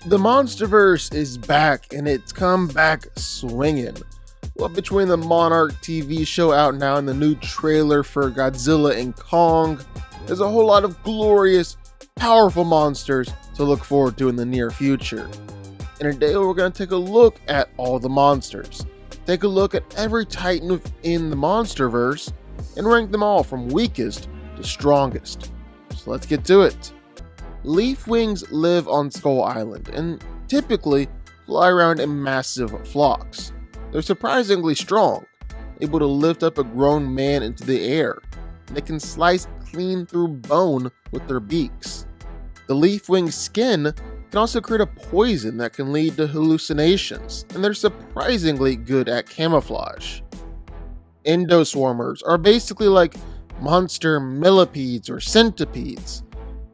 The Monsterverse is back, and it's come back swinging. Well, between the Monarch TV show out now and the new trailer for Godzilla and Kong, there's a whole lot of glorious, powerful monsters to look forward to in the near future. And today we're going to take a look at all the monsters, take a look at every titan within the Monsterverse, and rank them all from weakest to strongest. So let's get to it. Leafwings live on Skull Island and typically fly around in massive flocks. They're surprisingly strong, able to lift up a grown man into the air. They can slice clean through bone with their beaks. The leafwing's skin can also create a poison that can lead to hallucinations, and they're surprisingly good at camouflage. Endoswarmers are basically like monster millipedes or centipedes,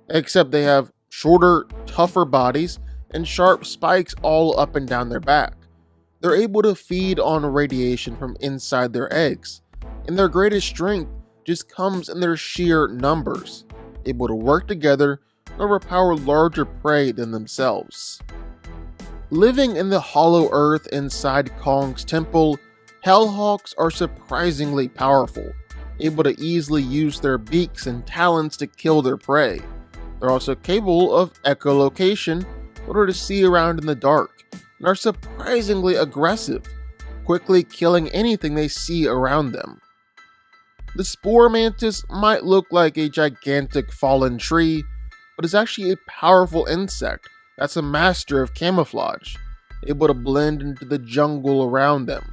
except they have shorter, tougher bodies and sharp spikes all up and down their back. They're able to feed on radiation from inside their eggs, and their greatest strength just comes in their sheer numbers, able to work together and overpower larger prey than themselves. Living in the hollow earth inside Kong's temple, Hellhawks are surprisingly powerful, able to easily use their beaks and talons to kill their prey. They're also capable of echolocation in order to see around in the dark, and are surprisingly aggressive, quickly killing anything they see around them. The spore mantis might look like a gigantic fallen tree, but is actually a powerful insect that's a master of camouflage, able to blend into the jungle around them.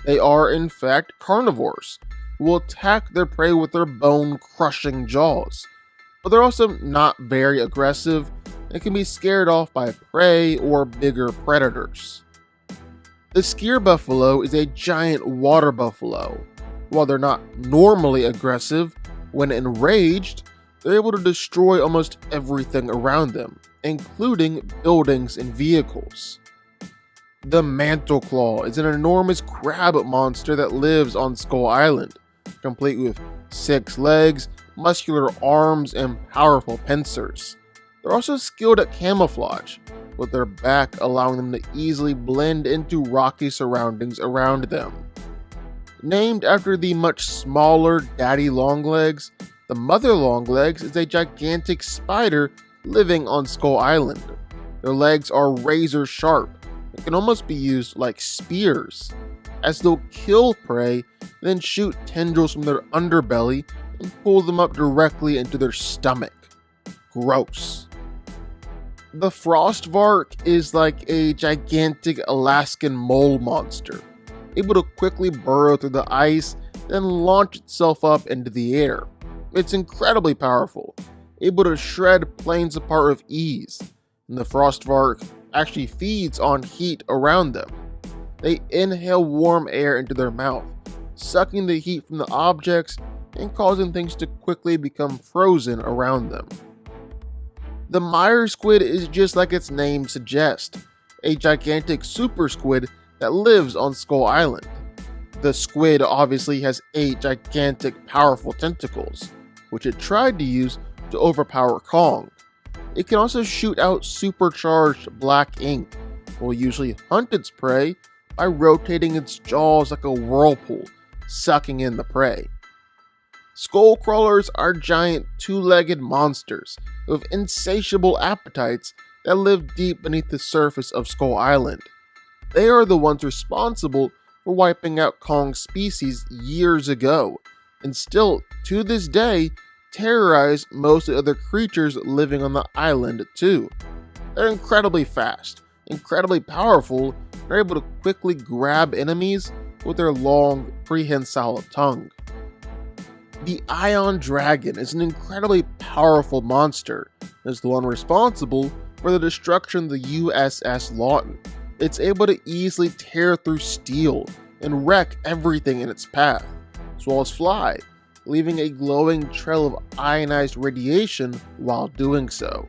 They are in fact carnivores, who will attack their prey with their bone-crushing jaws, but they're also not very aggressive and can be scared off by prey or bigger predators. The skyr buffalo is a giant water buffalo. While they're not normally aggressive, when enraged, they're able to destroy almost everything around them, including buildings and vehicles. The Mantleclaw is an enormous crab monster that lives on Skull Island, complete with 6 legs, muscular arms, and powerful pincers. They're also skilled at camouflage, with their back allowing them to easily blend into rocky surroundings around them. Named after the much smaller daddy longlegs, the mother longlegs is a gigantic spider living on Skull Island. Their legs are razor sharp and can almost be used like spears, as they'll kill prey, then shoot tendrils from their underbelly and pull them up directly into their stomach. Gross. The Frostvark is like a gigantic Alaskan mole monster, able to quickly burrow through the ice, then launch itself up into the air. It's incredibly powerful, able to shred planes apart with ease, and the Frostvark actually feeds on heat around them. They inhale warm air into their mouth, sucking the heat from the objects and causing things to quickly become frozen around them. The Mire squid is just like its name suggests, a gigantic super squid that lives on Skull Island. The squid obviously has 8 gigantic powerful tentacles, which it tried to use to overpower Kong. It can also shoot out supercharged black ink, and will usually hunt its prey by rotating its jaws like a whirlpool, sucking in the prey. Skull crawlers are giant 2-legged monsters with insatiable appetites that live deep beneath the surface of Skull Island. They are the ones responsible for wiping out Kong's species years ago, and still, to this day, terrorize most of the other creatures living on the island too. They're incredibly fast, incredibly powerful, and are able to quickly grab enemies with their long, prehensile tongue. The Ion Dragon is an incredibly powerful monster, and is the one responsible for the destruction of the USS Lawton. It's able to easily tear through steel and wreck everything in its path, as well as fly, leaving a glowing trail of ionized radiation while doing so.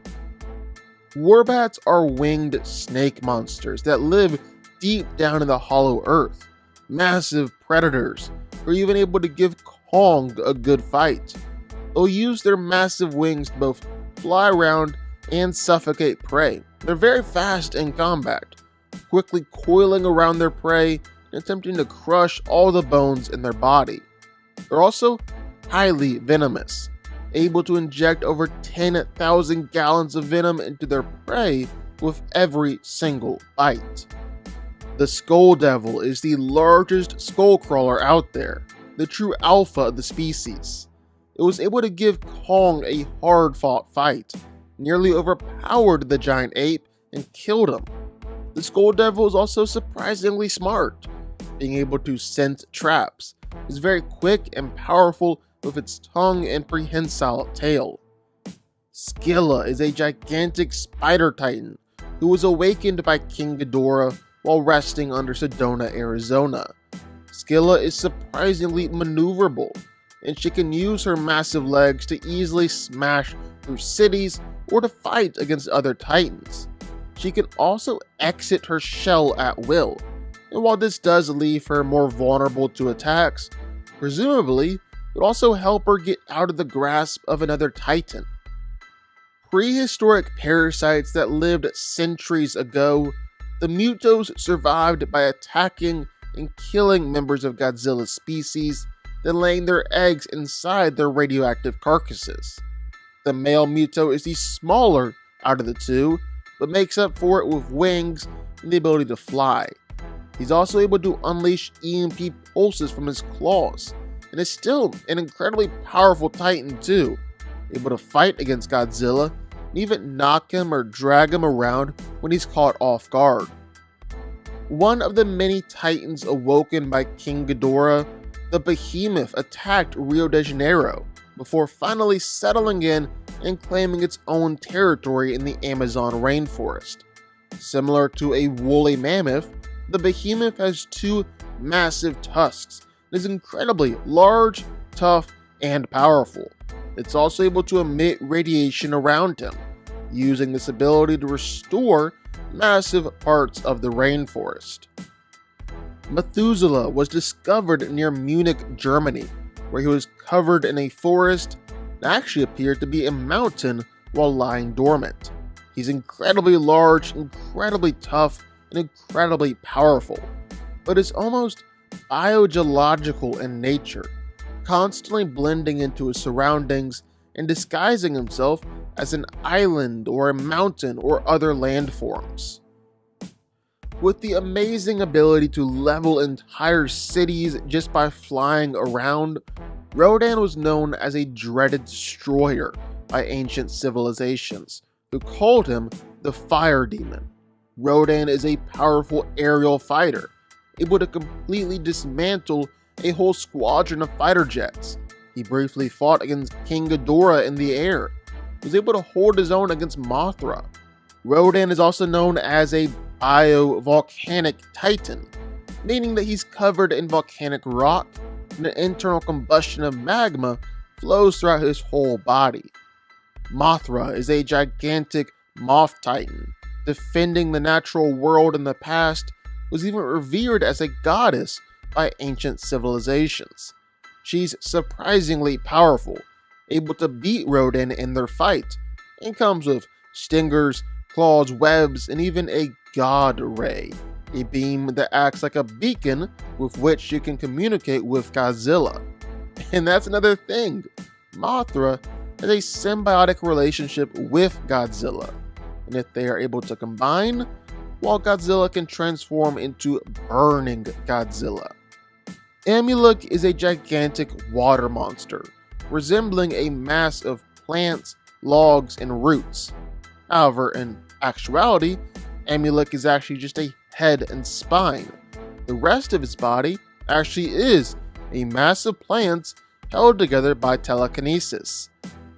Warbats are winged snake monsters that live deep down in the hollow earth, massive predators who are even able to give Kong a good fight. They'll use their massive wings to both fly around and suffocate prey, They're very fast in combat, quickly coiling around their prey and attempting to crush all the bones in their body. They're also highly venomous, able to inject over 10,000 gallons of venom into their prey with every single bite. The Skull Devil is the largest skull crawler out there, the true alpha of the species. It was able to give Kong a hard-fought fight, nearly overpowered the giant ape and killed him. The Skull Devil is also surprisingly smart, being able to sense traps. It's very quick and powerful with its tongue and prehensile tail. Scylla is a gigantic spider titan who was awakened by King Ghidorah while resting under Sedona, Arizona. Scylla is surprisingly maneuverable, and she can use her massive legs to easily smash through cities or to fight against other titans. She can also exit her shell at will, and while this does leave her more vulnerable to attacks, presumably it would also help her get out of the grasp of another titan. Prehistoric parasites that lived centuries ago, the Mutos survived by attacking and killing members of Godzilla's species, then laying their eggs inside their radioactive carcasses. The male Muto is the smaller out of the two, but makes up for it with wings and the ability to fly. He's also able to unleash EMP pulses from his claws, and is still an incredibly powerful titan too, able to fight against Godzilla and even knock him or drag him around when he's caught off guard. One of the many titans awoken by King Ghidorah, the Behemoth attacked Rio de Janeiro before finally settling in and claiming its own territory in the Amazon rainforest. Similar to a woolly mammoth, the Behemoth has two massive tusks and is incredibly large, tough, and powerful. It's also able to emit radiation around him, using this ability to restore massive parts of the rainforest. Methuselah was discovered near Munich, Germany, where he was covered in a forest and actually appeared to be a mountain while lying dormant. He's incredibly large, incredibly tough, and incredibly powerful, but is almost biogeological in nature, constantly blending into his surroundings and disguising himself as an island or a mountain or other landforms. With the amazing ability to level entire cities just by flying around, Rodan was known as a dreaded destroyer by ancient civilizations, who called him the Fire Demon. Rodan is a powerful aerial fighter, able to completely dismantle a whole squadron of fighter jets. He briefly fought against King Ghidorah in the air, was able to hold his own against Mothra. Rodan is also known as a biovolcanic titan, meaning that he's covered in volcanic rock and the internal combustion of magma flows throughout his whole body. Mothra is a gigantic moth titan, defending the natural world in the past, was even revered as a goddess by ancient civilizations. She's surprisingly powerful, able to beat Rodan in their fight, and comes with stingers, claws, webs, and even a God Ray, a beam that acts like a beacon with which you can communicate with Godzilla. And that's another thing, Mothra has a symbiotic relationship with Godzilla, and if they are able to combine, while Godzilla can transform into Burning Godzilla. Amulek is a gigantic water monster, resembling a mass of plants, logs, and roots. However, in actuality, Amulek is actually just a head and spine. The rest of his body actually is a mass of plants held together by telekinesis.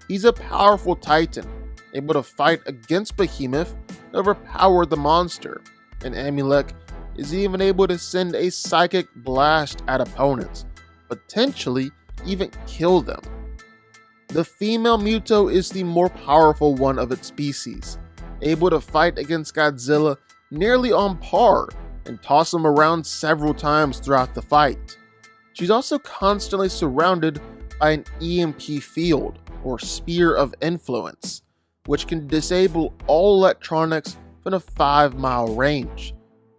He's a powerful titan, able to fight against Behemoth and overpower the monster, and Amulek is even able to send a psychic blast at opponents, potentially even kill them. The female Muto is the more powerful one of its species, able to fight against Godzilla nearly on par and toss him around several times throughout the fight. She's also constantly surrounded by an EMP field, or sphere of influence, which can disable all electronics for within a 5-mile range.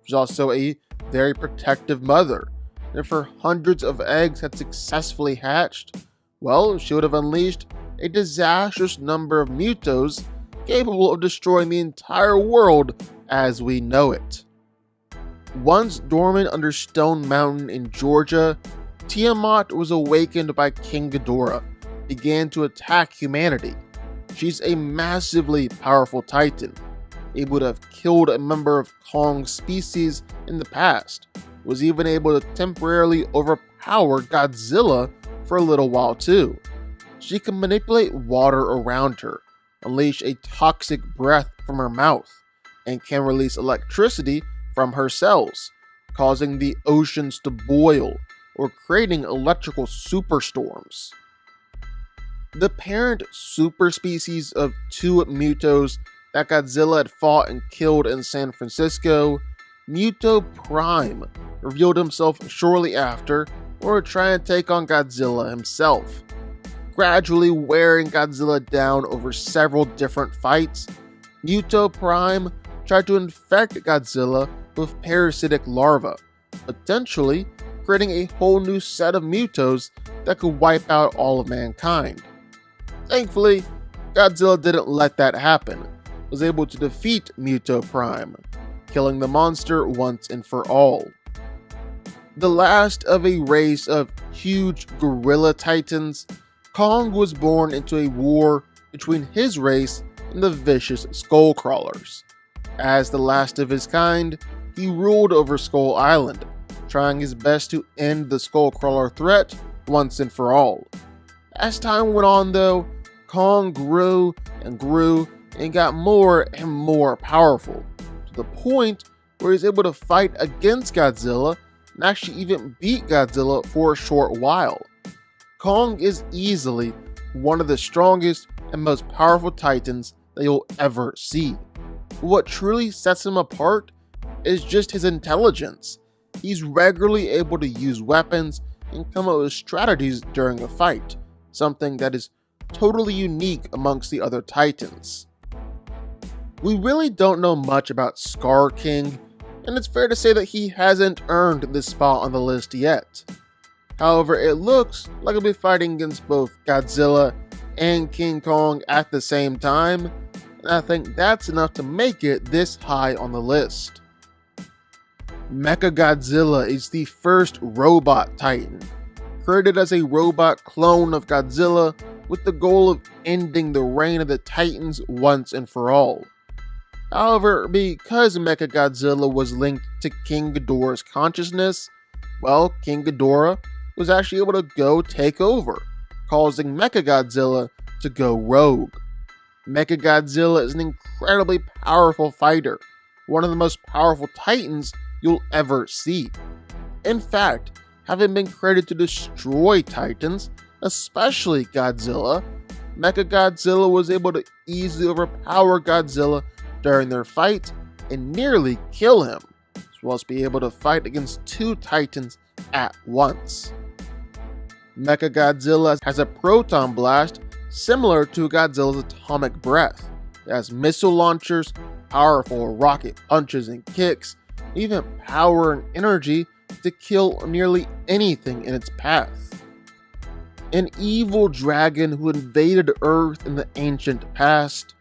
She's also a very protective mother, and if her hundreds of eggs had successfully hatched, well, she would have unleashed a disastrous number of Mutos capable of destroying the entire world as we know it. Once dormant under Stone Mountain in Georgia, Tiamat was awakened by King Ghidorah, began to attack humanity. She's a massively powerful titan, able to have killed a member of Kong's species in the past, was even able to temporarily overpower Godzilla for a little while too. She can manipulate water around her, unleash a toxic breath from her mouth, and can release electricity from her cells, causing the oceans to boil or creating electrical superstorms. The parent super species of two Mutos that Godzilla had fought and killed in San Francisco, Muto Prime, revealed himself shortly after or trying to take on Godzilla himself. Gradually wearing Godzilla down over several different fights, Muto Prime tried to infect Godzilla with parasitic larvae, potentially creating a whole new set of Mutos that could wipe out all of mankind. Thankfully, Godzilla didn't let that happen, was able to defeat Muto Prime, killing the monster once and for all. The last of a race of huge gorilla titans, Kong was born into a war between his race and the vicious Skullcrawlers. As the last of his kind, he ruled over Skull Island, trying his best to end the Skullcrawler threat once and for all. As time went on though, Kong grew and grew and got more and more powerful, to the point where he's able to fight against Godzilla and actually even beat Godzilla for a short while. Kong is easily one of the strongest and most powerful titans that you'll ever see. What truly sets him apart is just his intelligence. He's regularly able to use weapons and come up with strategies during a fight, something that is totally unique amongst the other titans. We really don't know much about Scar King, and it's fair to say that he hasn't earned this spot on the list yet. However, it looks like he'll be fighting against both Godzilla and King Kong at the same time, and I think that's enough to make it this high on the list. Mechagodzilla is the first robot titan, created as a robot clone of Godzilla with the goal of ending the reign of the Titans once and for all. However, because Mechagodzilla was linked to King Ghidorah's consciousness, well, King Ghidorah was actually able to go take over, causing Mechagodzilla to go rogue. Mechagodzilla is an incredibly powerful fighter, one of the most powerful titans you'll ever see. In fact, having been created to destroy titans, especially Godzilla, Mechagodzilla was able to easily overpower Godzilla during their fight and nearly kill him, as well as be able to fight against two titans at once. Mechagodzilla has a proton blast similar to Godzilla's atomic breath. It has missile launchers, powerful rocket punches and kicks, even power and energy to kill nearly anything in its path. An evil dragon who invaded Earth in the ancient past,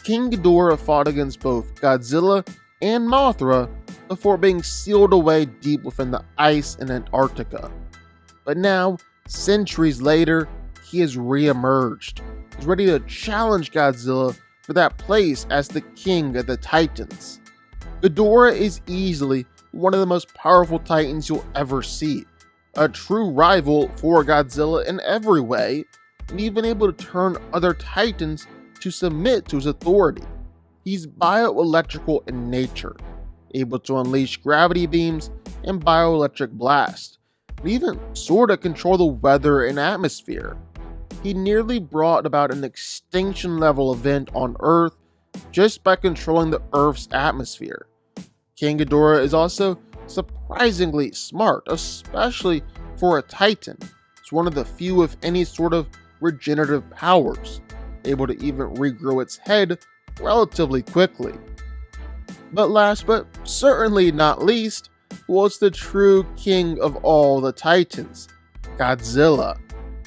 King Ghidorah fought against both Godzilla and Mothra before being sealed away deep within the ice in Antarctica. But now, centuries later, he has re-emerged. He's ready to challenge Godzilla for that place as the king of the Titans. Ghidorah is easily one of the most powerful titans you'll ever see, a true rival for Godzilla in every way, and even able to turn other titans to submit to his authority. He's bioelectrical in nature, able to unleash gravity beams and bioelectric blasts, and even sorta control the weather and atmosphere. He nearly brought about an extinction level event on Earth just by controlling the Earth's atmosphere. King Ghidorah is also surprisingly smart, especially for a Titan. It's one of the few with any sort of regenerative powers, able to even regrow its head relatively quickly. But last but certainly not least was the true king of all the Titans, Godzilla.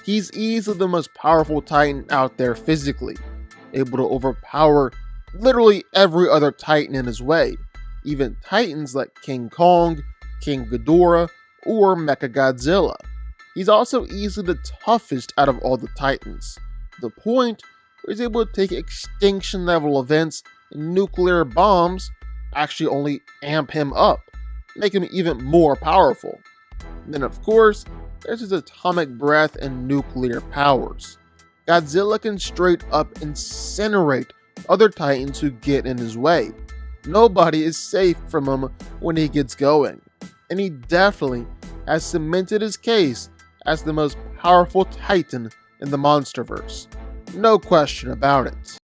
He's easily the most powerful Titan out there physically, able to overpower literally every other Titan in his way, even Titans like King Kong, King Ghidorah, or Mechagodzilla. He's also easily the toughest out of all the Titans, to the point where he's able to take extinction level events and nuclear bombs actually only amp him up, make him even more powerful. And then of course, there's his atomic breath and nuclear powers. Godzilla can straight up incinerate other Titans who get in his way. Nobody is safe from him when he gets going, and he definitely has cemented his case as the most powerful Titan in the Monsterverse. No question about it.